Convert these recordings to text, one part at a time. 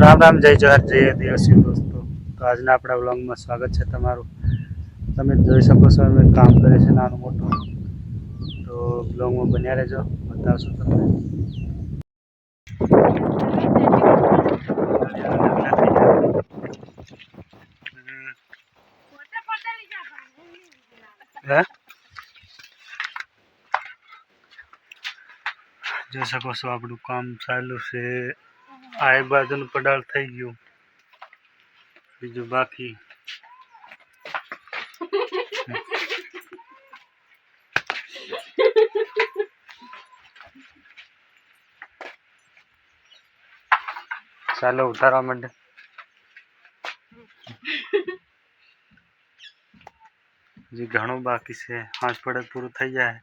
રામ રામ જય જોહાર જય દેવસી દોસ્તો। તો આજના આપણા વ્લોગમાં સ્વાગત છે તમારું। તમે જોઈ શકો છો અમે કામ કરે છે નાનું મોટું, તો વ્લોગમાં બન્યા રહેજો, બતાવશું તમને। જોઈ શકો છો આપણું કામ ચાલુ છે। આ એક બાજુનું પડાળ થઈ ગયું, બીજું બાકી। ચાલો ઉતારવા માંડે। હજી ઘણું બાકી છે, 5 પડત પૂરું થઈ જાય।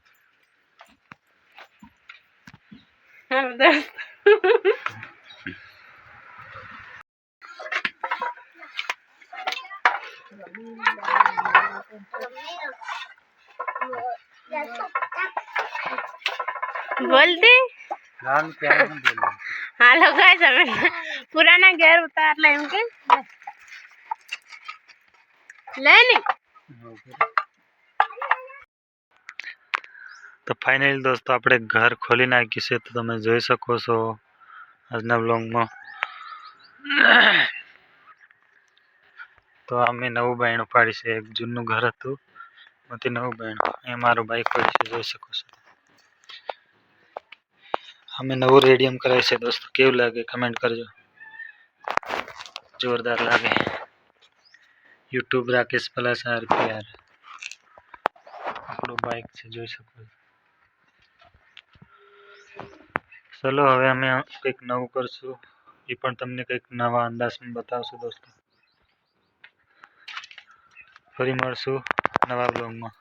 बोलती नाम क्या है बोलो। हेलो गाइस, हमें पुराना घर उतार ले इनके लेनी। तो फाइनली दोस्तों આપણે ઘર ખોલી નાખ્યું છે, તો તમે જોઈ શકો છો આજના વ્લોગમાં। તો અમે નવું બાયણું પાડી છે, એક જૂનું ઘર હતું એમાંથી નવું બાયણું। એ મારું બાઈક પડી છે, જોઈ શકો છો। અમે નવું રેડિયમ કરાય છે દોસ્તો, કેવું લાગે કમેન્ટ કરજો। જોરદાર લાગે। યુટ્યુબ રાકેશ પ્લસ RPR આપણું બાઈક છે, જોઈ શકો છો। ચલો હવે અમે કંઈક નવું કરશું, એ પણ તમને કંઈક નવા અંદાજમાં બતાવશું દોસ્તો। ફરી મળશું નવા બ્લોગમાં।